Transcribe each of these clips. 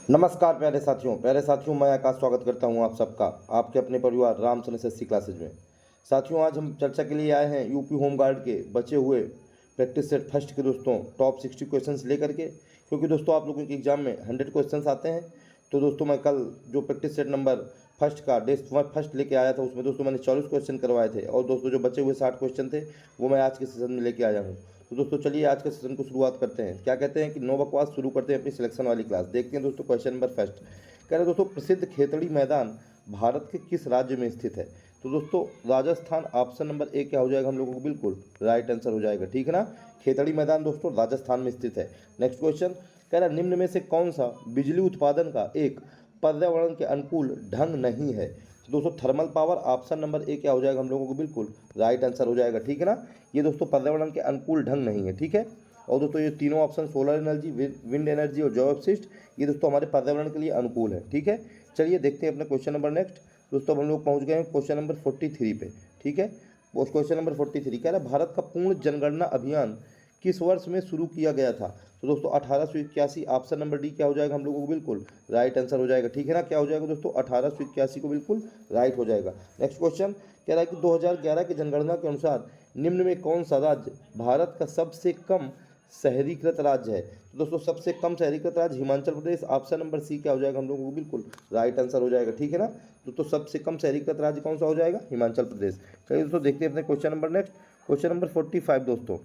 नमस्कार प्यारे साथियों मैं आकाश स्वागत करता हूं आप सबका आपके अपने परिवार रामचंद्र एसएससी क्लासेज में। साथियों आज हम चर्चा के लिए आए हैं यूपी होमगार्ड के बचे हुए प्रैक्टिस सेट फर्स्ट के दोस्तों टॉप 60 क्वेश्चंस लेकर के, क्योंकि दोस्तों आप लोगों के एग्जाम में 100 क्वेश्चंस आते हैं। तो दोस्तों मैं कल जो प्रैक्टिस सेट नंबर फर्स्ट का डेस्ट फर्स्ट लेके आया था उसमें दोस्तों मैंने 40 क्वेश्चन करवाए थे, और दोस्तों जो बचे हुए 60 क्वेश्चन थे वो मैं आज के सेशन में लेके आया हूँ। तो दोस्तों चलिए आज के सेशन को शुरुआत करते हैं। क्या कहते हैं कि नो बकवास, शुरू करते हैं अपनी सिलेक्शन वाली क्लास। देखते हैं दोस्तों क्वेश्चन नंबर फर्स्ट। कह रहे दोस्तों प्रसिद्ध खेतड़ी मैदान भारत के किस राज्य में स्थित है? तो दोस्तों राजस्थान, ऑप्शन नंबर ए क्या हो जाएगा हम लोगों को बिल्कुल राइट आंसर हो जाएगा, ठीक है ना। खेतड़ी मैदान दोस्तों राजस्थान में स्थित है। नेक्स्ट क्वेश्चन कह रहा निम्न में से कौन सा बिजली उत्पादन का एक पर्यावरण के अनुकूल ढंग नहीं है? तो दोस्तों thermal power, option number A क्या हो जाएगा हम लोगों को बिल्कुल राइट आंसर हो जाएगा, ठीक है ना। ये दोस्तों पर्यावरण के अनुकूल ढंग नहीं है, ठीक है। और दोस्तों ये तीनों option solar energy, wind energy और जैव अपशिष्ट, ये दोस्तों हमारे पर्यावरण के लिए अनुकूल है, ठीक है। चलिए देखते हैं अपने क्वेश्चन नंबर नेक्स्ट। दोस्तों हम लोग पहुंच गए हैं क्वेश्चन नंबर 43 पे, ठीक है। क्वेश्चन नंबर 43 कह रहा है भारत का पूर्ण जनगणना अभियान किस वर्ष में शुरू किया गया था? तो दोस्तों 1881, ऑप्शन नंबर डी क्या हो जाएगा हम लोगों को बिल्कुल राइट आंसर हो जाएगा, ठीक है ना। क्या हो जाएगा दोस्तों 1881 को बिल्कुल राइट हो जाएगा। नेक्स्ट क्वेश्चन कह रहा है कि 2011 की जनगणना के अनुसार निम्न में कौन सा राज्य भारत का सबसे कम शहरीकृत राज्य है? तो दोस्तों सबसे कम शहरीकृत राज्य Himachal Pradesh, option number C क्या हो जाएगा हम लोगों को बिल्कुल राइट आंसर हो जाएगा, ठीक है ना। तो सबसे कम शहरीकृत राज्य कौन सा हो जाएगा? हिमाचल प्रदेश। चलिए दोस्तों देखते हैं अपने question number next. Question number 45 दोस्तों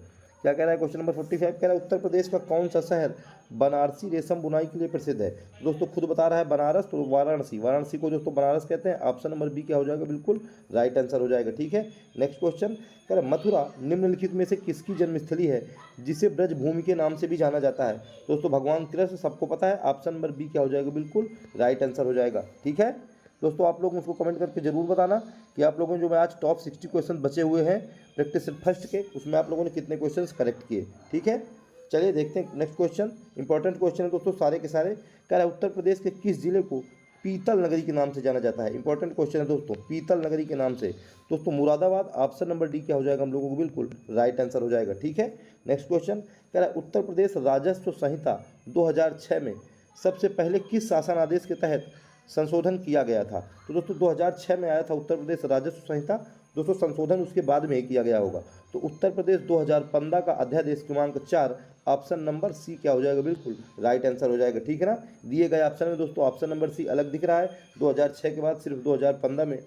क्या कह रहा है? क्वेश्चन नंबर 45 कह रहा है उत्तर प्रदेश का कौन सा शहर बनारसी रेशम बुनाई के लिए प्रसिद्ध है? दोस्तों खुद बता रहा है बनारस, तो वाराणसी, वाराणसी को दोस्तों बनारस कहते हैं। ऑप्शन नंबर बी क्या हो जाएगा बिल्कुल राइट आंसर हो जाएगा, ठीक है। नेक्स्ट क्वेश्चन कह रहा है मथुरा निम्नलिखित में से किसकी जन्मस्थली है जिसे ब्रजभूमि के नाम से भी जाना जाता है? दोस्तों भगवान कृष्ण, सबको पता है। ऑप्शन नंबर बी क्या हो जाएगा बिल्कुल राइट आंसर हो जाएगा, ठीक है। दोस्तों आप लोग मुझको कमेंट करके जरूर बताना कि आप लोगों ने जो मैं आज टॉप 60 क्वेश्चन बचे हुए हैं प्रैक्टिस सेट फर्स्ट के, उसमें आप लोगों ने कितने क्वेश्चंस करेक्ट किए, ठीक है। चलिए देखते हैं नेक्स्ट क्वेश्चन। इंपॉर्टेंट क्वेश्चन है दोस्तों सारे के सारे। कह रहा है उत्तर प्रदेश के किस जिले को पीतल नगरी के नाम से जाना जाता है? इंपॉर्टेंट क्वेश्चन है दोस्तों, पीतल नगरी के नाम से दोस्तों मुरादाबाद, ऑप्शन नंबर डी क्या हो जाएगा हम लोगों को बिल्कुल राइट आंसर हो जाएगा, ठीक है। नेक्स्ट क्वेश्चन कह रहा है उत्तर प्रदेश राजस्व संहिता 2006 में सबसे पहले किस शासन आदेश के तहत संशोधन किया गया था? तो दोस्तों 2006 में आया था उत्तर प्रदेश राजस्व संहिता। दोस्तों संशोधन उसके बाद में ही किया गया होगा। तो उत्तर प्रदेश 2015 का अध्यादेश क्रमांक 4, ऑप्शन नंबर सी क्या हो जाएगा बिल्कुल राइट आंसर हो जाएगा, ठीक है ना। दिए गए ऑप्शन में दोस्तों ऑप्शन नंबर सी अलग दिख रहा है। 2006 के बाद सिर्फ 2015 में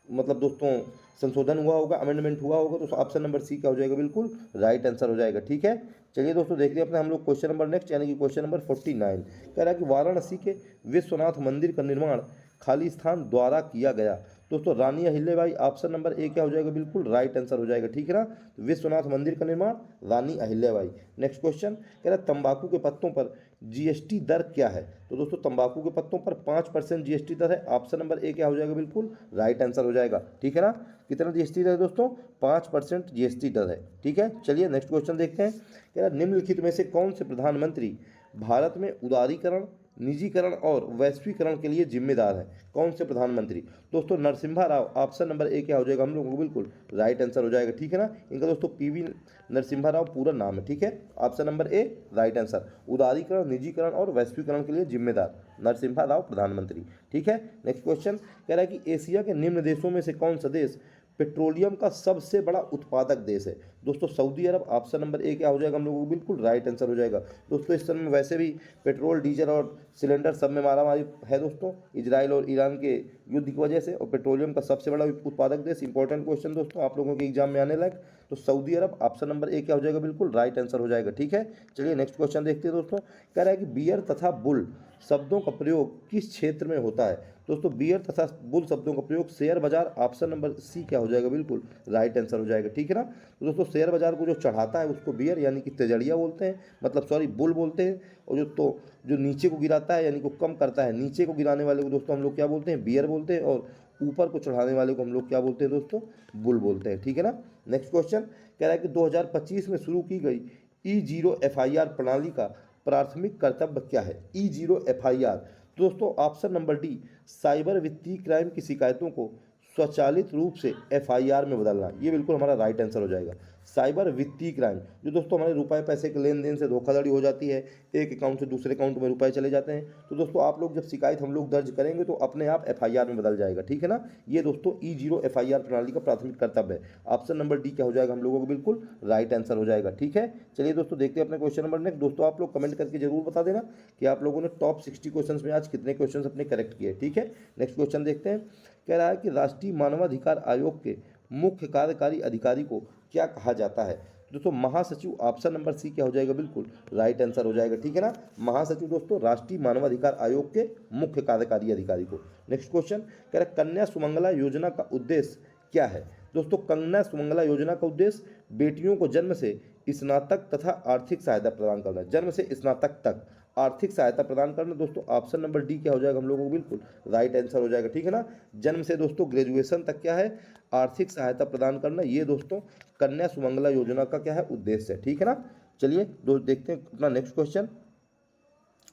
मतलब दोस्तों संशोधन हुआ होगा, अमेंडमेंट हुआ होगा। तो ऑप्शन नंबर सी क्या हो जाएगा बिल्कुल राइट आंसर हो जाएगा, ठीक है। चलिए दोस्तों देखते हैं अपने हम लोग क्वेश्चन नंबर नेक्स्ट, यानी कि क्वेश्चन नंबर 49 कह रहा है कि वाराणसी के विश्वनाथ मंदिर का निर्माण खाली स्थान द्वारा किया गया? दोस्तों रानी अहिल्याबाई, ऑप्शन नंबर ए क्या हो जाएगा बिल्कुल राइट आंसर हो जाएगा, ठीक है ना। तो विश्वनाथ मंदिर का निर्माण रानी अहिल्याबाई। नेक्स्ट क्वेश्चन कह रहा है तंबाकू के पत्तों पर जीएसटी दर क्या है? तो दोस्तों तंबाकू के पत्तों पर 5% जीएसटी दर है। ऑप्शन नंबर ए क्या हो जाएगा बिल्कुल राइट आंसर हो जाएगा, ठीक है ना। कितना जीएसटी दर है दोस्तों? 5% जीएसटी दर है, ठीक है। चलिए नेक्स्ट क्वेश्चन देखते हैं। कह रहा निम्नलिखित में से कौन से प्रधानमंत्री भारत में उदारीकरण, निजीकरण और वैश्वीकरण के लिए जिम्मेदार है? कौन से प्रधानमंत्री? दोस्तों Narasimha Rao, option number A क्या हो जाएगा हम लोगों को बिल्कुल राइट आंसर हो जाएगा, ठीक है ना। इनका दोस्तों पीवी नरसिम्हा राव पूरा नाम है, ठीक है। ऑप्शन नंबर ए राइट आंसर, उदारीकरण, निजीकरण और वैश्वीकरण के लिए जिम्मेदार नरसिम्हा राव प्रधानमंत्री, ठीक है। नेक्स्ट क्वेश्चन कह रहा है कि एशिया के निम्न देशों में से कौन सा देश पेट्रोलियम का सबसे बड़ा उत्पादक देश है? दोस्तों Saudi Arab, option number A क्या हो जाएगा हम लोगों को बिल्कुल राइट आंसर हो जाएगा। दोस्तों इस समय वैसे भी पेट्रोल, डीजल और सिलेंडर सब में मारामारी है दोस्तों, इजराइल और ईरान के युद्ध की वजह से, और पेट्रोलियम का सबसे बड़ा उत्पादक देश। इंपॉर्टेंट क्वेश्चन दोस्तों आप लोगों के एग्जाम में आने लायक। तो Saudi Arab, option number A क्या हो जाएगा बिल्कुल राइट आंसर हो जाएगा, ठीक है। चलिए नेक्स्ट क्वेश्चन देखते हैं दोस्तों। कह रहा है कि बियर तथा बुल शब्दों का प्रयोग किस क्षेत्र में होता है? दोस्तों बियर तथा बुल शब्दों का प्रयोग शेयर बाजार, ऑप्शन नंबर सी क्या हो जाएगा बिल्कुल राइट आंसर हो जाएगा, ठीक है ना। तो दोस्तों शेयर बाजार को जो चढ़ाता है उसको बियर यानी कि तेजड़िया बोलते हैं, मतलब सॉरी बुल बोलते हैं। और जो नीचे को गिराता है यानी को कम करता है, नीचे को गिराने वाले को दोस्तों हम लोग क्या बोलते हैं? बियर बोलते हैं। और ऊपर को चढ़ाने वाले को हम लोग क्या बोलते हैं दोस्तों? बुल बोलते हैं, ठीक है ना। नेक्स्ट क्वेश्चन कह रहा है कि 2025 में शुरू की गई E0 FIR प्रणाली का प्राथमिक कर्तव्य क्या है? E0 FIR दोस्तों ऑप्शन नंबर डी, साइबर वित्तीय क्राइम की शिकायतों को स्वचालित रूप से FIR में बदलना, ये बिल्कुल हमारा राइट आंसर हो जाएगा। साइबर वित्तीय क्राइम, जो दोस्तों हमारे रुपए पैसे के लेन देन से धोखाधड़ी हो जाती है, एक अकाउंट से दूसरे अकाउंट में रुपए चले जाते हैं, तो दोस्तों आप लोग जब शिकायत हम लोग दर्ज करेंगे तो अपने आप एफआईआर में बदल जाएगा, ठीक है ना। ये दोस्तों E0 एफआईआर प्रणाली का प्राथमिक कर्तव्य है। ऑप्शन नंबर डी क्या हो जाएगा हम लोगों को बिल्कुल राइट आंसर हो जाएगा, ठीक है। चलिए दोस्तों देखते हैं अपने क्वेश्चन नंबर नेक्स्ट। दोस्तों आप लोग कमेंट करके जरूर बता देना कि आप लोगों ने टॉप 60 क्वेश्चन में आज कितने क्वेश्चन अपने करेक्ट किए, ठीक है। नेक्स्ट क्वेश्चन देखते हैं। कह रहा है कि राष्ट्रीय मानवाधिकार आयोग के मुख्य कार्यकारी अधिकारी को क्या कहा जाता है। दोस्तों महासचिव, ऑप्शन नंबर सी क्या हो जाएगा बिल्कुल राइट आंसर हो जाएगा, ठीक है ना। महासचिव दोस्तों राष्ट्रीय मानवाधिकार आयोग के मुख्य कार्यकारी अधिकारी को। नेक्स्ट क्वेश्चन कह रहा है कन्या सुमंगला योजना का उद्देश्य क्या है। दोस्तों कन्या सुमंगला योजना का उद्देश्य बेटियों को जन्म से स्नातक तथा आर्थिक सहायता प्रदान करना, जन्म से स्नातक तक आर्थिक सहायता प्रदान करना। दोस्तों ऑप्शन नंबर डी क्या हो जाएगा हम लोगों को बिल्कुल राइट आंसर हो जाएगा, ठीक है ना। जन्म से दोस्तों ग्रेजुएशन तक क्या है, आर्थिक सहायता प्रदान करना, ये दोस्तों कन्या सुमंगला योजना का क्या है उद्देश्य है, ठीक है ना। चलिए देखते हैं अपना नेक्स्ट क्वेश्चन।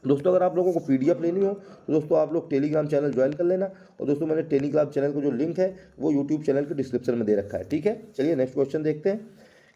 दोस्तों अगर आप लोगों को पीडीएफ लेनी हो तो दोस्तों आप लोग टेलीग्राम चैनल ज्वाइन कर लेना, और दोस्तों मैंने टेलीग्राम चैनल का जो लिंक है वो यूट्यूब चैनल के डिस्क्रिप्शन में दे रखा है, ठीक है। चलिए नेक्स्ट क्वेश्चन देखते हैं।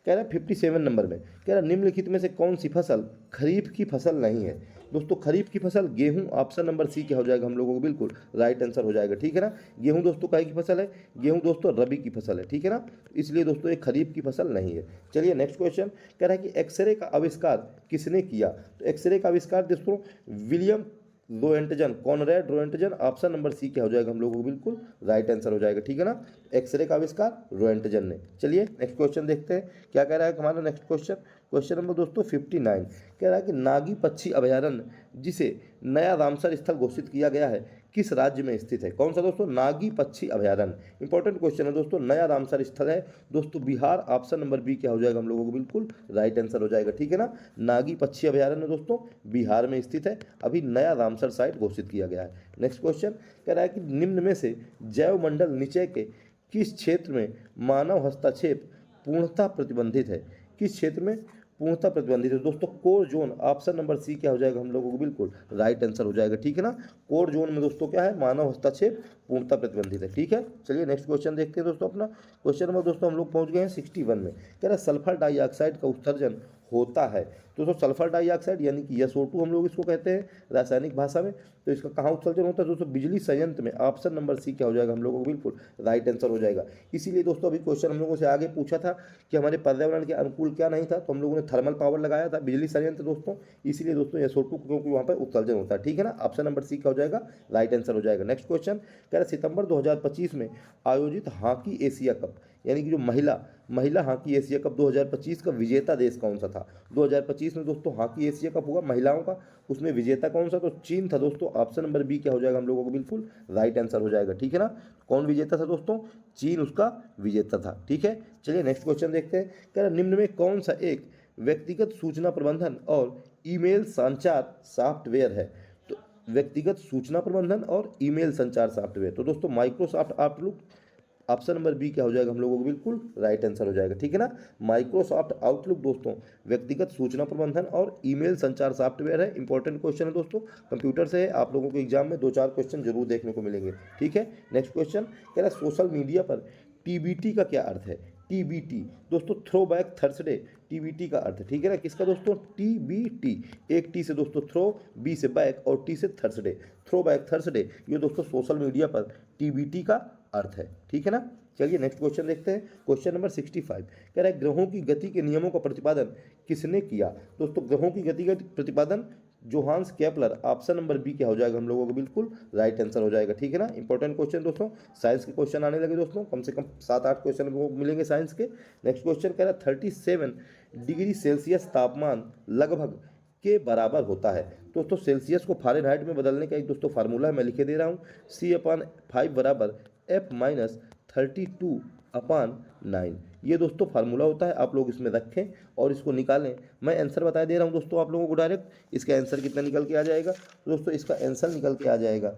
कह रहा है 57 नंबर में, कह रहा है निम्नलिखित में से कौन सी फसल खरीफ की फसल नहीं है। दोस्तों खरीफ की फसल गेहूं, ऑप्शन नंबर सी क्या हो जाएगा हम लोगों को बिल्कुल राइट आंसर हो जाएगा, ठीक है ना। गेहूं दोस्तों काहे की फसल है, गेहूं दोस्तों रबी की फसल है, ठीक है ना, इसलिए दोस्तों ये खरीफ की फसल नहीं है। चलिए नेक्स्ट क्वेश्चन कह रहा है कि एक्सरे का आविष्कार किसने किया। तो एक्सरे का आविष्कार दोस्तों William Roentgen, Conrad Roentgen, option number C क्या हो जाएगा हम लोगों को बिल्कुल राइट आंसर हो जाएगा, ठीक है ना। एक्सरे का आविष्कार रोएंटजन ने। चलिए नेक्स्ट क्वेश्चन देखते हैं क्या कह रहा है हमारा नेक्स्ट क्वेश्चन। क्वेश्चन नंबर दोस्तों 59 कह रहा है कि नागी पक्षी अभयारण्य जिसे नया रामसर स्थल घोषित किया गया है किस राज्य में स्थित है। कौन सा दोस्तों, नागी पक्षी अभयारण्य। इंपॉर्टेंट क्वेश्चन है दोस्तों, नया रामसर स्थल है दोस्तों बिहार, ऑप्शन नंबर बी क्या हो जाएगा हम लोगों को बिल्कुल राइट आंसर हो जाएगा, ठीक है ना। नागी पक्षी अभयारण्य दोस्तों बिहार में स्थित है, अभी नया रामसर साइट घोषित किया गया है। नेक्स्ट क्वेश्चन कह रहा है कि निम्न में से जैव मंडल निचय के किस क्षेत्र में मानव हस्तक्षेप पूर्णतः प्रतिबंधित है। किस क्षेत्र में पूर्णतः प्रतिबंधित है दोस्तों, core zone, option number C क्या हो जाएगा हम लोगों को बिल्कुल राइट आंसर हो जाएगा, ठीक है ना। कोर जोन में दोस्तों क्या है, मानव हस्तक्षेप पूर्णतः प्रतिबंधित है, ठीक है। चलिए नेक्स्ट क्वेश्चन देखते हैं दोस्तों अपना। क्वेश्चन नंबर दोस्तों हम लोग पहुंच गए हैं 61 में। कह रहा है सल्फर डाइऑक्साइड का उत्सर्जन होता है। दोस्तों सल्फर डाइऑक्साइड यानी कि SO2 हम लोग इसको कहते हैं रासायनिक भाषा में, तो इसका कहाँ उत्सर्जन होता है दोस्तों, बिजली संयंत्र में, ऑप्शन नंबर सी क्या हो जाएगा हम लोगों को बिल्कुल राइट आंसर हो जाएगा। इसीलिए दोस्तों अभी क्वेश्चन हम लोगों से आगे पूछा था कि हमारे पर्यावरण के अनुकूल क्या नहीं था, तो हम लोगों ने थर्मल पावर लगाया था, बिजली संयंत्र दोस्तों, इसीलिए दोस्तों SO2 क्योंकि वहाँ पर उत्सर्जन होता है, ठीक है ना। ऑप्शन नंबर सी क्या हो जाएगा राइट आंसर हो जाएगा। नेक्स्ट क्वेश्चन कह रहा है सितंबर 2025 में आयोजित हॉकी एशिया कप यानी कि जो महिला हॉकी एशिया कप 2025 का विजेता देश कौन सा था। 2025 में दोस्तों हॉकी एशिया कप हुआ महिलाओं का, उसमें विजेता कौन सा, तो चीन था दोस्तों, ऑप्शन नंबर बी क्या हो जाएगा हम लोगों को बिल्कुल राइट आंसर हो जाएगा, ठीक है ना। कौन विजेता था दोस्तों, चीन उसका विजेता था, ठीक है। चलिए नेक्स्ट क्वेश्चन देखते हैं। कह रहा निम्न में कौन सा एक व्यक्तिगत सूचना प्रबंधन और ईमेल संचार सॉफ्टवेयर है। तो व्यक्तिगत सूचना प्रबंधन और ईमेल संचार सॉफ्टवेयर, तो दोस्तों Microsoft Outlook, option number B क्या हो जाएगा हम लोगों को बिल्कुल राइट आंसर हो जाएगा, ठीक है ना। माइक्रोसॉफ्ट आउटलुक दोस्तों व्यक्तिगत सूचना प्रबंधन और ईमेल संचार सॉफ्टवेयर है। इंपॉर्टेंट क्वेश्चन है दोस्तों, कंप्यूटर से है, आप लोगों को एग्जाम में 2-4 क्वेश्चन जरूर देखने को मिलेंगे, ठीक है। नेक्स्ट क्वेश्चन कह रहा है सोशल मीडिया पर TBT का क्या अर्थ है। TBT दोस्तों थ्रो बैक थर्सडे, TBT का अर्थ है, ठीक है ना। किसका दोस्तों, TBT, एक टी से दोस्तों थ्रो, बी से बैक और टी से थर्सडे, थ्रो बैक थर्सडे, ये दोस्तों सोशल मीडिया पर TBT का अर्थ है, ठीक है ना। चलिए नेक्स्ट क्वेश्चन देखते हैं। क्वेश्चन नंबर 65 कह रहा है ग्रहों की गति के नियमों का प्रतिपादन किसने किया। दोस्तों ग्रहों की गति का प्रतिपादन Johannes Kepler, option number B क्या हो जाएगा हम लोगों को बिल्कुल राइट आंसर हो जाएगा, ठीक है ना। इंपॉर्टेंट क्वेश्चन दोस्तों, साइंस के क्वेश्चन आने लगे दोस्तों, कम से कम 7-8 क्वेश्चन मिलेंगे साइंस के। नेक्स्ट क्वेश्चन कह रहा है 37 डिग्री सेल्सियस तापमान लगभग के बराबर होता है। दोस्तों सेल्सियस को फ़ारेनहाइट में बदलने का एक दोस्तों फार्मूला मैं लिखे दे रहा हूँ, C/5 बराबर F-32/9, ये दोस्तों फार्मूला होता है, आप लोग इसमें रखें और इसको निकालें। मैं आंसर बता दे रहा हूँ दोस्तों आप लोगों को डायरेक्ट, इसका आंसर कितना निकल के आ जाएगा दोस्तों, इसका आंसर निकल के आ जाएगा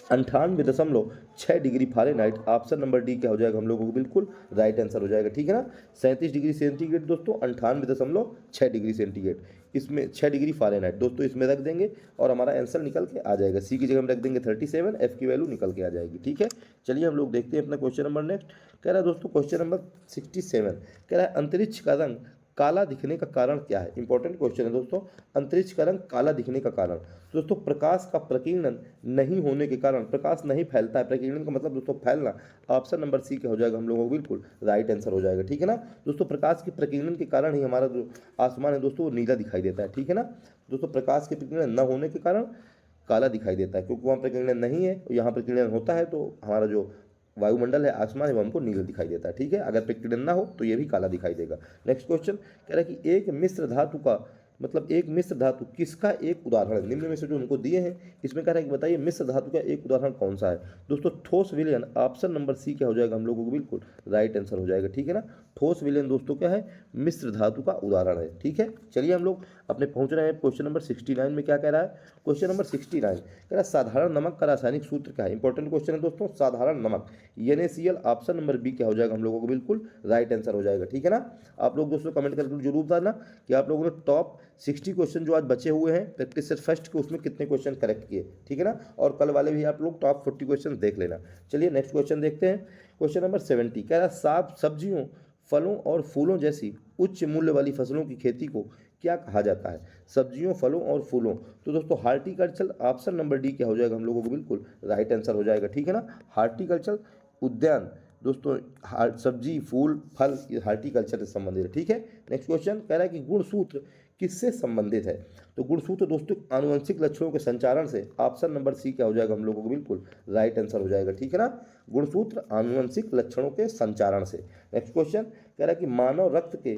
98.6 degree Fahrenheit, option number D क्या हो जाएगा हम लोगों को बिल्कुल राइट आंसर हो जाएगा, ठीक है ना। 37 डिग्री सेंटीग्रेड दोस्तों 98.6 डिग्री सेंटीग्रेड, इसमें 6 डिग्री फ़ारेनहाइट दोस्तों इसमें रख देंगे और हमारा आंसर निकल के आ जाएगा। सी की जगह हम रख देंगे 37, एफ की वैल्यू निकल के आ जाएगी। ठीक है, चलिए हम लोग देखते हैं अपना क्वेश्चन नंबर नेक्स्ट। कह रहा है दोस्तों क्वेश्चन नंबर 67, कह रहा है अंतरिक्ष का रंग काला दिखने का कारण क्या है। इंपॉर्टेंट क्वेश्चन है दोस्तों, अंतरिक्ष का रंग काला दिखने का कारण। दोस्तों प्रकाश का प्रकीर्णन नहीं होने के कारण, प्रकाश नहीं फैलता है, प्रकीर्णन का मतलब दोस्तों फैलना। ऑप्शन नंबर सी का हो जाएगा हम लोगों को बिल्कुल राइट आंसर हो जाएगा। ठीक है ना दोस्तों, प्रकाश के प्रकीर्णन के कारण ही हमारा जो आसमान है दोस्तों वो नीला दिखाई देता है। ठीक है ना दोस्तों, प्रकाश के प्रकीर्णन न होने के कारण काला दिखाई देता है, क्योंकि वहाँ प्रकीर्णन नहीं है, यहाँ प्रकीर्णन होता है तो हमारा जो वायुमंडल है, आसमान है, वो हमको नीला दिखाई देता है। ठीक है, अगर प्रकीर्णन ना हो तो ये भी काला दिखाई देगा। नेक्स्ट क्वेश्चन कह रहा है कि एक मिश्र धातु का मतलब एक मिश्र धातु किसका एक उदाहरण है। निम्न में से जो उनको दिए हैं इसमें कह रहा है कि बताइए मिश्र धातु का एक उदाहरण कौन सा है। दोस्तों ठोस विलयन, ऑप्शन नंबर सी क्या हो जाएगा हम लोगों को बिल्कुल राइट आंसर हो जाएगा। ठीक है ना, ठोस विलयन दोस्तों क्या है, मिश्र धातु का उदाहरण है। ठीक है, चलिए हम लोग अपने पहुंच रहे हैं क्वेश्चन नंबर 69 में। क्या कह रहा है क्वेश्चन नंबर 69, कह रहा है साधारण नमक का रासायनिक सूत्र क्या है। इंपॉर्टेंट क्वेश्चन है दोस्तों, साधारण नमक NaCl, ऑप्शन नंबर बी क्या हो जाएगा हम लोगों को बिल्कुल राइट आंसर हो जाएगा। ठीक है ना, आप लोग दोस्तों कमेंट करके जरूर बताना कि आप लोगों ने टॉप 60 क्वेश्चन जो आज बचे हुए हैं प्रैक्टिस सेट फर्स्ट के उसमें कितने क्वेश्चन करेक्ट किए। ठीक है ना, और कल वाले भी आप लोग टॉप 40 क्वेश्चन देख लेना। चलिए नेक्स्ट क्वेश्चन देखते हैं। क्वेश्चन नंबर 70 कह रहा है साग सब्जियों फलों और फूलों जैसी उच्च मूल्य वाली फसलों की खेती को क्या कहा जाता है। सब्जियों फलों और फूलों, तो दोस्तों हार्टिकल्चर, ऑप्शन नंबर डी क्या हो जाएगा हम लोगों को बिल्कुल राइट आंसर हो जाएगा। ठीक है ना, हार्टिकल्चर उद्यान दोस्तों, सब्जी फूल फल ये हार्टिकल्चर से संबंधित है। ठीक है, नेक्स्ट क्वेश्चन कह रहा है कि गुणसूत्र किससे संबंधित है। तो गुणसूत्र दोस्तों आनुवंशिक लक्षणों के संचारण से, ऑप्शन नंबर सी क्या हो जाएगा हम लोगों को बिल्कुल राइट आंसर हो जाएगा। ठीक है ना, गुणसूत्र आनुवंशिक लक्षणों के संचारण से। नेक्स्ट क्वेश्चन कह रहा है कि मानव रक्त के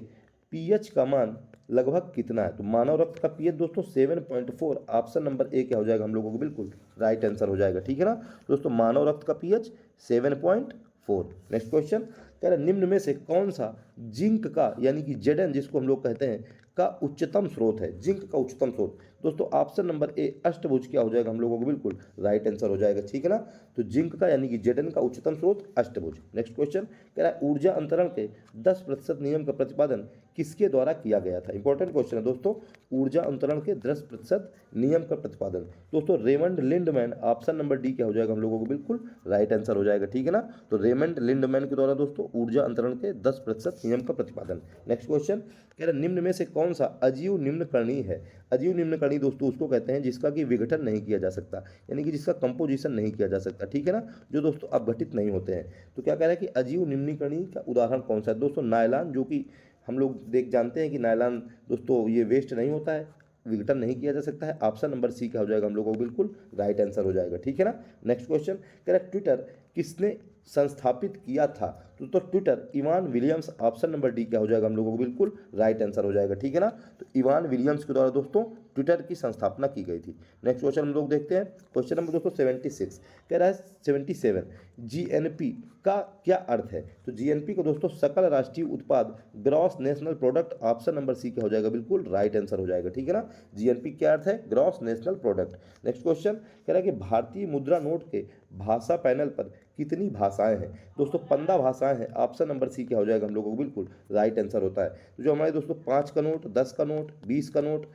पीएच का मान लगभग कितना है। तो मानव रक्त का पीएच दोस्तों 7.4, ऑप्शन नंबर ए क्या हो जाएगा हम लोगों को बिल्कुल राइट आंसर हो जाएगा। ठीक है ना दोस्तों, मानव रक्त का पीएच 7.4। नेक्स्ट क्वेश्चन कह रहा है निम्न में से कौन सा जिंक का यानी कि Zn जिसको हम लोग कहते हैं का उच्चतम स्रोत है। जिंक का उच्चतम स्रोत दोस्तों ऑप्शन नंबर ए अष्टभुज क्या हो जाएगा हम लोगों को बिल्कुल राइट आंसर हो जाएगा। ठीक है ना, तो जिंक का यानी कि Zn का उच्चतम स्रोत अष्टभुज। नेक्स्ट क्वेश्चन कह रहा है ऊर्जा अंतरण के 10% नियम का प्रतिपादन किसके द्वारा किया गया था। इंपॉर्टेंट क्वेश्चन है दोस्तों, ऊर्जा अंतरण के 10% नियम का प्रतिपादन दोस्तों Raymond Lindeman, option number D क्या हो जाएगा हम लोगों को बिल्कुल राइट आंसर हो जाएगा। ठीक है ना, तो रेमंड लिंडमैन के द्वारा दोस्तों ऊर्जा अंतरण के 10% नियम का प्रतिपादन। नेक्स्ट क्वेश्चन कह रहा है निम्न में से कौन सा अजीव निम्नकरणीय है। अजीव निम्नकरणीय दोस्तों उसको कहते हैं जिसका कि विघटन नहीं किया जा सकता, यानी कि जिसका कंपोजिशन नहीं किया जा सकता। ठीक है ना, जो दोस्तों अपघटित नहीं होते हैं। तो क्या कह रहा है कि अजीव निम्नकरणीय का उदाहरण कौन सा है। दोस्तों नायलॉन, जो कि हम लोग जानते हैं कि नायलॉन दोस्तों ये वेस्ट नहीं होता है, विघटन नहीं किया जा सकता है। ऑप्शन नंबर सी क्या हो जाएगा हम लोगों को बिल्कुल राइट आंसर हो जाएगा। ठीक है ना, नेक्स्ट क्वेश्चन कह रहा है ट्विटर किसने संस्थापित किया था। तो Twitter Ivan Williams, option number D क्या हो जाएगा हम लोगों को बिल्कुल राइट आंसर हो जाएगा। ठीक है ना, तो इवान विलियम्स के द्वारा दोस्तों ट्विटर की संस्थापना की गई थी। नेक्स्ट क्वेश्चन हम लोग देखते हैं। क्वेश्चन नंबर दोस्तों 76 कह रहा है 77 जीएनपी का क्या अर्थ है। तो जीएनपी को दोस्तों सकल राष्ट्रीय उत्पाद, gross national product, option number C क्या हो जाएगा बिल्कुल राइट आंसर हो जाएगा। ठीक है ना, जीएनपी क्या अर्थ है, gross national product. Next question कह रहा है कि भारतीय मुद्रा नोट के भाषा पैनल पर कितनी भाषाएं हैं। दोस्तों 15 भाषाएं हैं, ऑप्शन नंबर सी क्या हो जाएगा हम लोगों को बिल्कुल राइट आंसर होता है। तो जो हमारे दोस्तों 5 का नोट, 10 का नोट, 20 का नोट,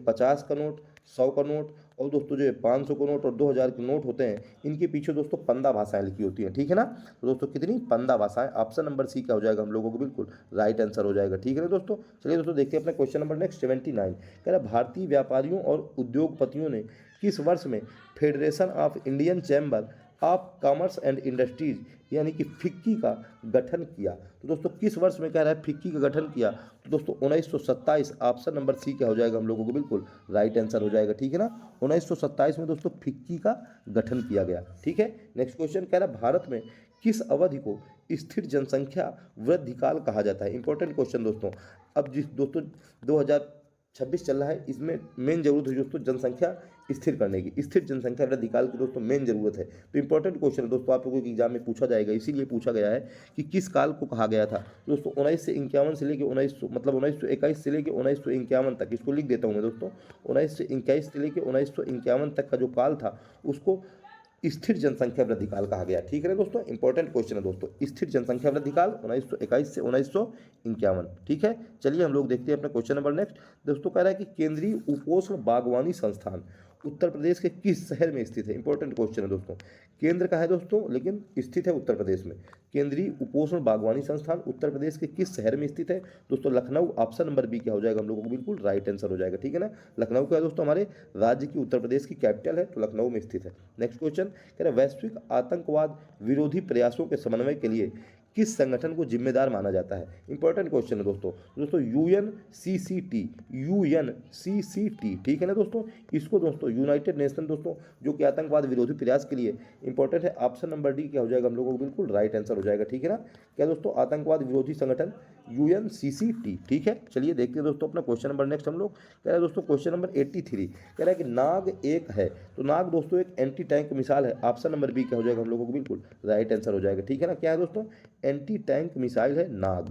50 का नोट, 100 का नोट और दोस्तों जो 500 का नोट और 2000 के नोट होते हैं, इनके पीछे दोस्तों 15 भाषाएं लिखी होती हैं। ठीक है ना, तो दोस्तों कितनी 15 भाषाएं, ऑप्शन नंबर सी क्या हो जाएगा हम लोगों को बिल्कुल राइट आंसर हो जाएगा। ठीक है ना दोस्तों, चलिए दोस्तों देखते हैं अपना क्वेश्चन नंबर नेक्स्ट 79 कह रहा है भारतीय व्यापारियों और उद्योगपतियों ने किस वर्ष में federation of Indian chamber of commerce and industries यानी कि फिक्की का गठन किया। तो दोस्तों किस वर्ष में कह रहा है फिक्की का गठन किया। तो दोस्तों 1927, ऑप्शन नंबर सी क्या हो जाएगा हम लोगों को बिल्कुल राइट आंसर हो जाएगा। ठीक है ना, 1927 में दोस्तों फिक्की का गठन किया गया। ठीक है, नेक्स्ट क्वेश्चन कह रहा है भारत में किस अवधि को स्थिर जनसंख्या वृद्धि काल कहा जाता है। इंपॉर्टेंट क्वेश्चन दोस्तों, अब जिस दोस्तों 2026 चल रहा है, इसमें मेन जरूरत है दोस्तों जनसंख्या स्थिर करने की, स्थिर जनसंख्या वृद्धि काल की दोस्तों मेन जरूरत है। तो इंपॉर्टेंट क्वेश्चन है दोस्तों, आप लोगों के एग्जाम में पूछा जाएगा, इसीलिए पूछा गया है कि किस काल को कहा गया था। दोस्तों 1951 से लेकर 1921 से लेकर 1951 तक, इसको लिख देता हूँ मैं दोस्तों, 1921 से लेकर 1951 तक का जो काल था उसको स्थिर जनसंख्या वृद्धि काल कहा गया। ठीक है ना दोस्तों, इंपॉर्टेंट क्वेश्चन है दोस्तों, स्थिर जनसंख्या वृद्धि काल 1921 से 1951। ठीक है, चलिए हम लोग देखते हैं अपना क्वेश्चन नंबर नेक्स्ट। दोस्तों कह रहा है कि केंद्रीय उपोष्ण बागवानी संस्थान उत्तर प्रदेश के किस शहर में स्थित है। इंपॉर्टेंट क्वेश्चन है दोस्तों, केंद्र का है दोस्तों लेकिन स्थित है उत्तर प्रदेश में। केंद्रीय उपोषण बागवानी संस्थान उत्तर प्रदेश के किस शहर में स्थित है। दोस्तों लखनऊ, ऑप्शन नंबर बी क्या हो जाएगा हम लोगों को बिल्कुल राइट आंसर हो जाएगा। ठीक है ना, लखनऊ का है दोस्तों हमारे राज्य की उत्तर प्रदेश की कैपिटल है, तो लखनऊ में स्थित है। नेक्स्ट क्वेश्चन कह रहा है वैश्विक आतंकवाद विरोधी प्रयासों के समन्वय के लिए किस संगठन को जिम्मेदार माना जाता है। इंपॉर्टेंट क्वेश्चन है दोस्तों यूएनसीसीटी, यूएनसीसीटी। ठीक है ना दोस्तों, इसको दोस्तों यूनाइटेड नेशन दोस्तों जो कि आतंकवाद विरोधी प्रयास के लिए इंपॉर्टेंट है, ऑप्शन नंबर डी क्या हो जाएगा हम लोगों को बिल्कुल राइट आंसर हो जाएगा। ठीक है ना, क्या दोस्तों आतंकवाद विरोधी संगठन यूएनसीसीटी। ठीक है, चलिए देखते हैं दोस्तों अपना क्वेश्चन नंबर नेक्स्ट हम लोग। कह रहा है दोस्तों क्वेश्चन नंबर 83 कह रहा है कि नाग एक है, तो नाग दोस्तों एक एंटी टैंक मिसाइल है, ऑप्शन नंबर बी क्या हो जाएगा हम लोगों को बिल्कुल राइट आंसर हो जाएगा। ठीक है ना, क्या है दोस्तों एंटी टैंक मिसाइल है नाग।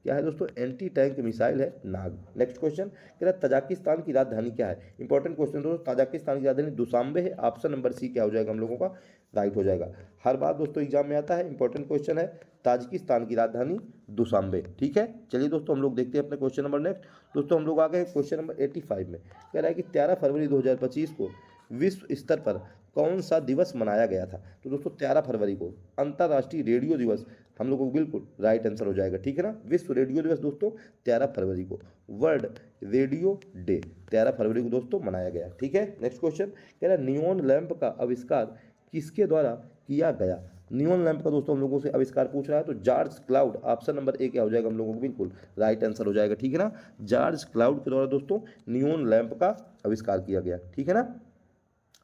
क्या है दोस्तों एंटी टैंक मिसाइल है नाग। नेक्स्ट क्वेश्चन कह रहा है तजाकिस्तान की राजधानी क्या है। इंपॉर्टेंट क्वेश्चन दोस्तों, तजाकिस्तान की राजधानी दुशांबे है, ऑप्शन नंबर सी क्या हो जाएगा हम लोगों का राइट हो जाएगा। हर बार दोस्तों एग्जाम में आता है, इंपॉर्टेंट क्वेश्चन है ताजिकिस्तान की राजधानी दुशांबे। ठीक है, चलिए दोस्तों हम लोग देखते हैं अपने क्वेश्चन नंबर नेक्स्ट। दोस्तों हम लोग आ गए क्वेश्चन नंबर 85 में। कह रहा है कि 13 फरवरी 2025 को विश्व स्तर पर कौन सा दिवस मनाया गया था। तो दोस्तों 13 फरवरी को अंतर्राष्ट्रीय रेडियो दिवस हम लोगों को बिल्कुल राइट आंसर हो जाएगा। ठीक है ना, विश्व रेडियो दिवस दोस्तों 13 फरवरी को, वर्ल्ड रेडियो डे 13 फरवरी को दोस्तों मनाया गया। ठीक है, नेक्स्ट क्वेश्चन कह रहा है नियॉन लैंप का आविष्कार किसके द्वारा किया गया। नियॉन लैंप का दोस्तों हम लोगों से आविष्कार पूछ रहा है, तो George Claude, option number A क्या हो जाएगा हम लोगों को बिल्कुल राइट आंसर हो जाएगा। ठीक है ना, जॉर्ज क्लाउड के द्वारा दोस्तों नियॉन लैंप का आविष्कार किया गया। ठीक है ना,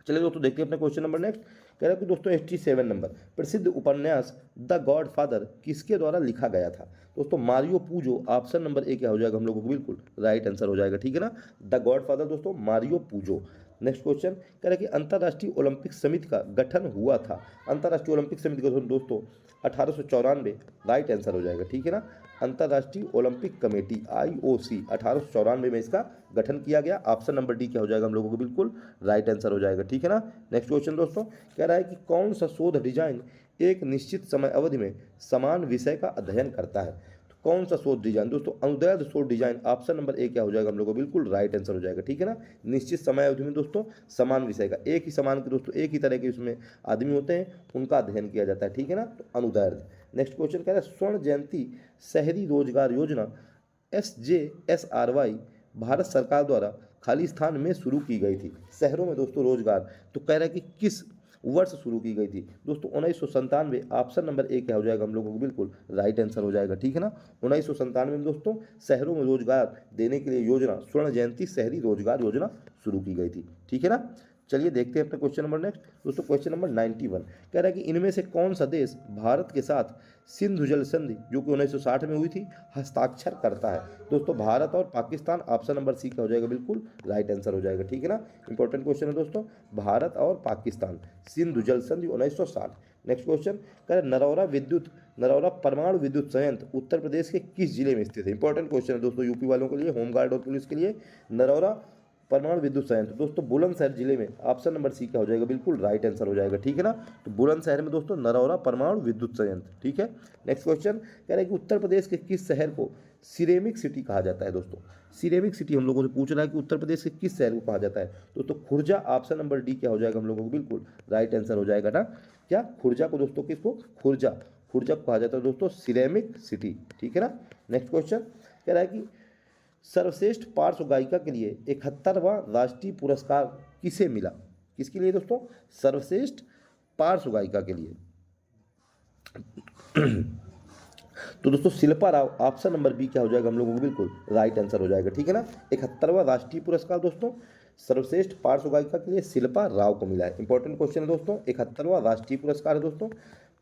चलिए दोस्तों देखते हैं अपने क्वेश्चन नंबर नेक्स्ट। कह रहा है कि दोस्तों 87 नंबर प्रसिद्ध उपन्यास द गॉड फादर किसके द्वारा लिखा गया था। दोस्तों Mario Puzo, option number A क्या हो जाएगा हम लोगों को बिल्कुल राइट आंसर हो जाएगा। ठीक है ना, द गॉड फादर दोस्तों मारियो पूजो। नेक्स्ट क्वेश्चन कह रहा है कि अंतर्राष्ट्रीय ओलंपिक समिति का गठन हुआ था। अंतर्राष्ट्रीय ओलंपिक समिति का गठन दोस्तों 1894 राइट आंसर हो जाएगा। ठीक है ना, अंतर्राष्ट्रीय ओलंपिक कमेटी IOC 1894 में इसका गठन किया गया, ऑप्शन नंबर डी क्या हो जाएगा हम लोगों को बिल्कुल राइट आंसर हो जाएगा। ठीक है ना, नेक्स्ट क्वेश्चन दोस्तों कह रहा है कि कौन सा शोध डिजाइन एक निश्चित समय अवधि में समान विषय का अध्ययन करता है। तो कौन सा शोध डिजाइन दोस्तों अनुदैर्ध्य शोध डिजाइन, ऑप्शन नंबर ए क्या हो जाएगा हम लोगों को बिल्कुल राइट आंसर हो जाएगा। ठीक है ना, निश्चित समय अवधि में दोस्तों समान विषय का, एक ही समान के दोस्तों एक ही तरह के उसमें आदमी होते हैं उनका अध्ययन किया जाता है। ठीक है ना, तो अनुदैर्ध्य। नेक्स्ट क्वेश्चन कह रहा है स्वर्ण जयंती शहरी रोजगार योजना SJSRY भारत सरकार द्वारा खालिस्तान में शुरू की गई थी। शहरों में दोस्तों रोजगार, तो कह रहा है कि किस वर्ष शुरू की गई थी। दोस्तों 1997, ऑप्शन नंबर ए क्या हो जाएगा हम लोगों को बिल्कुल राइट आंसर हो जाएगा। ठीक है ना, 1997 में दोस्तों शहरों में रोजगार देने के लिए योजना स्वर्ण जयंती शहरी रोजगार योजना शुरू की गई थी। ठीक है ना, चलिए देखते हैं अपना क्वेश्चन नंबर नेक्स्ट। दोस्तों क्वेश्चन नंबर 91 कह रहा है कि इनमें से कौन सा देश भारत के साथ सिंधु जल संधि जो कि 1960 में हुई थी हस्ताक्षर करता है। दोस्तों भारत और पाकिस्तान, ऑप्शन नंबर सी क्या हो जाएगा बिल्कुल राइट आंसर हो जाएगा। ठीक है ना, इंपॉर्टेंट क्वेश्चन है दोस्तों, भारत और पाकिस्तान सिंधु जल संधि 1960। नेक्स्ट क्वेश्चन कह रहा है नरौरा परमाणु विद्युत संयंत्र उत्तर प्रदेश के किस जिले में स्थित है। इंपॉर्टेंट क्वेश्चन है दोस्तों यूपी वालों के लिए, होमगार्ड और पुलिस के लिए। नरौरा परमाणु विद्युत संयंत्र दोस्तों बुलंदशहर जिले में, ऑप्शन नंबर सी क्या हो जाएगा बिल्कुल राइट आंसर हो जाएगा। ठीक है ना, तो बुलंदशहर में दोस्तों नरौरा परमाणु विद्युत संयंत्र। ठीक है, नेक्स्ट क्वेश्चन कह रहा है कि उत्तर प्रदेश के किस शहर को सिरेमिक सिटी कहा जाता है। दोस्तों सिरेमिक सिटी हम लोगों से पूछ रहा है कि उत्तर प्रदेश के किस शहर को कहा जाता है। दोस्तों खुर्जा, ऑप्शन नंबर डी क्या हो जाएगा हम लोगों को बिल्कुल राइट आंसर हो जाएगा ना। क्या खुर्जा को दोस्तों किसको खुर्जा को कहा जाता है दोस्तों सिरेमिक सिटी। ठीक है ना, नेक्स्ट क्वेश्चन कह रहा है कि सर्वश्रेष्ठ पार्श्व गायिका के लिए 71वां राष्ट्रीय पुरस्कार किसे मिला। किसके लिए दोस्तों, सर्वश्रेष्ठ पार्श्व गायिका के लिए। तो दोस्तों Shilpa Rao, option number B क्या हो जाएगा हम लोगों को बिल्कुल राइट आंसर हो जाएगा। ठीक है ना, 71वां राष्ट्रीय पुरस्कार दोस्तों सर्वश्रेष्ठ पार्श्व गायिका के लिए शिल्पा राव को मिला है। इंपॉर्टेंट क्वेश्चन है दोस्तों, 71वां राष्ट्रीय पुरस्कार है दोस्तों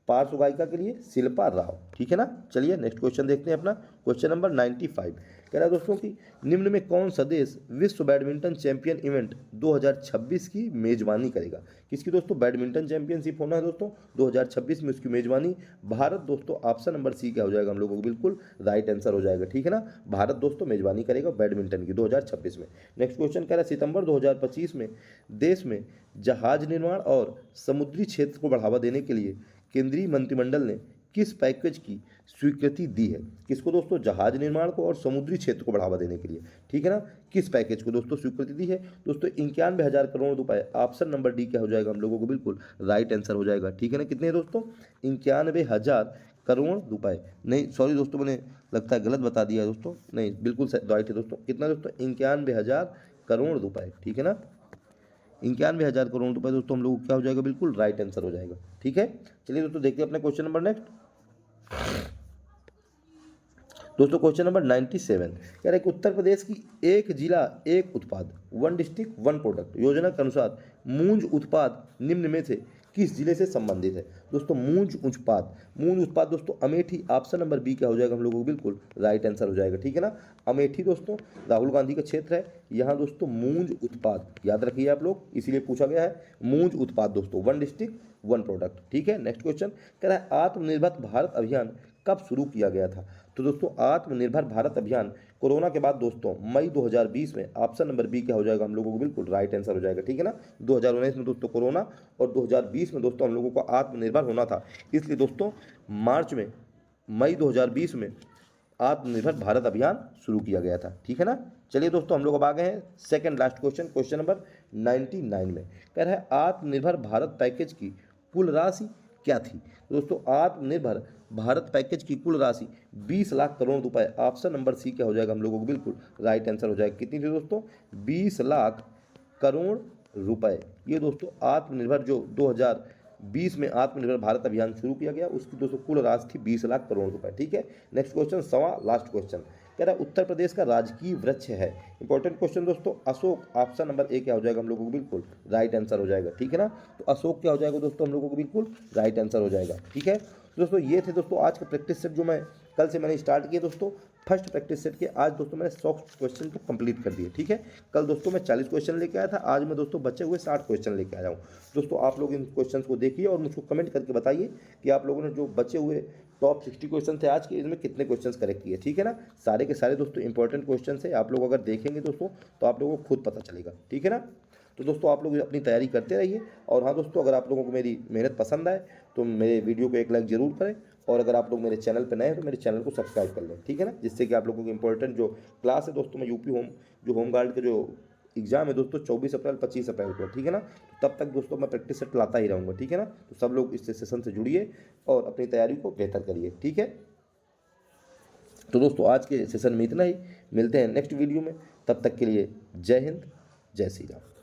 पार्श्व गायिका के लिए शिल्पा राव। ठीक है ना। चलिए नेक्स्ट क्वेश्चन देखते हैं अपना, क्वेश्चन नंबर 95। कह रहा है दोस्तों कि निम्न में कौन सा देश विश्व बैडमिंटन चैंपियन इवेंट 2026 की मेजबानी करेगा। किसकी दोस्तों बैडमिंटन चैंपियनशिप होना है दोस्तों 2026 में, उसकी मेजबानी भारत दोस्तों। ऑप्शन नंबर सी क्या हो जाएगा हम लोगों को, बिल्कुल राइट आंसर हो जाएगा। ठीक है ना, भारत दोस्तों मेजबानी करेगा बैडमिंटन की 2026 में। नेक्स्ट क्वेश्चन कह रहा है सितंबर 2025 में देश में जहाज निर्माण और समुद्री क्षेत्र को बढ़ावा देने के लिए केंद्रीय मंत्रिमंडल ने किस पैकेज की स्वीकृति दी है। किसको दोस्तों, जहाज निर्माण को और समुद्री क्षेत्र को बढ़ावा देने के लिए। ठीक है ना, किस पैकेज को दोस्तों स्वीकृति दी है दोस्तों, 91,000 करोड़ रुपए। ऑप्शन नंबर डी क्या हो जाएगा हम लोगों को, बिल्कुल राइट आंसर हो जाएगा। ठीक है ना, कितने दोस्तों, 91,000 करोड़ रुपए। नहीं सॉरी दोस्तों, मैंने लगता है गलत बता दिया दोस्तों, नहीं बिल्कुल राइट है दोस्तों। कितना दोस्तों, 91,000 करोड़ रुपए। ठीक है ना, 91,000 करोड़ रुपए दोस्तों हम लोग क्या हो जाएगा, बिल्कुल राइट आंसर हो जाएगा। ठीक है, चलिए दोस्तों देखते हैं अपने क्वेश्चन नंबर नेक्स्ट। दोस्तों क्वेश्चन नंबर 97 कह रहा है कि उत्तर प्रदेश की एक जिला एक उत्पाद, वन डिस्ट्रिक्ट वन प्रोडक्ट योजना के अनुसार मूंज उत्पाद निम्न में से किस जिले से संबंधित है। दोस्तों मूंज उत्पाद दोस्तों अमेठी। ऑप्शन नंबर बी क्या हो जाएगा हम लोगों को, बिल्कुल राइट आंसर हो जाएगा। ठीक है ना, अमेठी दोस्तों राहुल गांधी का क्षेत्र है। यहाँ दोस्तों मूंज उत्पाद याद रखिए आप लोग, इसीलिए पूछा गया है मूंज उत्पाद दोस्तों, वन डिस्ट्रिक्ट वन प्रोडक्ट। ठीक है, नेक्स्ट क्वेश्चन कह रहा है आत्मनिर्भर भारत अभियान कब शुरू किया गया था। तो दोस्तों आत्मनिर्भर भारत अभियान कोरोना के बाद दोस्तों मई 2020 में। ऑप्शन नंबर बी क्या हो जाएगा हम लोगों को, बिल्कुल राइट आंसर हो जाएगा। ठीक है ना, 2019 में दोस्तों कोरोना और 2020 में दोस्तों हम लोगों को आत्मनिर्भर होना था, इसलिए दोस्तों मार्च में मई 2020 में आत्मनिर्भर भारत अभियान शुरू किया गया था। ठीक है ना, चलिए दोस्तों हम लोग अब आ गए हैं second last question, question number 99 में। कह रहा है आत्मनिर्भर भारत पैकेज की कुल राशि क्या थी। दोस्तों आत्मनिर्भर भारत पैकेज की कुल राशि 20 लाख करोड़ रुपए। ऑप्शन नंबर सी क्या हो जाएगा हम लोगों को, बिल्कुल राइट आंसर हो जाएगा। कितनी थी दोस्तों, 20 लाख करोड़ रुपए। ये दोस्तों आत्मनिर्भर जो 2020 में आत्मनिर्भर भारत अभियान शुरू किया गया, उसकी दोस्तों कुल राशि थी 20 लाख करोड़ रुपए। ठीक है, नेक्स्ट क्वेश्चन सवा लास्ट क्वेश्चन कह रहा है उत्तर प्रदेश का राजकीय वृक्ष है। इंपॉर्टेंट क्वेश्चन दोस्तों अशोक। ऑप्शन नंबर ए क्या हो जाएगा हम लोगों को, बिल्कुल राइट आंसर हो जाएगा। ठीक है ना, तो अशोक क्या हो जाएगा दोस्तों हम लोगों को, बिल्कुल राइट आंसर हो जाएगा। ठीक है दोस्तों, ये थे दोस्तों आज का प्रैक्टिस सेट जो मैं कल से मैंने स्टार्ट किया दोस्तों। फर्स्ट प्रैक्टिस सेट के आज दोस्तों मैंने 100 क्वेश्चन को कंप्लीट कर दिए। ठीक है, कल दोस्तों मैं 40 क्वेश्चन लेके आया था, आज मैं दोस्तों बचे हुए 60 क्वेश्चन लेके आया हूँ। दोस्तों आप लोग इन क्वेश्चन को देखिए और मुझको कमेंट करके बताइए कि आप लोगों ने जो बचे हुए टॉप 60 क्वेश्चन थे आज के, इसमें कितने क्वेश्चन करेक्ट किए। ठीक है ना, सारे के सारे दोस्तों इंपॉर्टेंट क्वेश्चन है, आप लोग अगर देखेंगे दोस्तों तो आप लोगों को खुद पता चलेगा। ठीक है ना, तो दोस्तों आप लोग अपनी तैयारी करते रहिए। और हाँ दोस्तों, अगर आप लोगों को मेरी मेहनत पसंद आए तो मेरे वीडियो को एक लाइक जरूर करें, और अगर आप लोग मेरे चैनल पर नए हैं तो मेरे चैनल को सब्सक्राइब कर लें। ठीक है ना, जिससे कि आप लोगों को इंपॉर्टेंट जो क्लास है दोस्तों मैं यूपी होम गार्ड के जो एग्जाम है दोस्तों 24 अप्रैल 25 अप्रैल को। ठीक है ना, तब तक दोस्तों मैं प्रैक्टिस सेट लाता ही रहूँगा। ठीक है ना, तो सब लोग इस सेशन से जुड़िए और अपनी तैयारी को बेहतर करिए। ठीक है, तो दोस्तों आज के सेशन में इतना ही, मिलते हैं नेक्स्ट वीडियो में, तब तक के लिए जय हिंद जय श्री राम।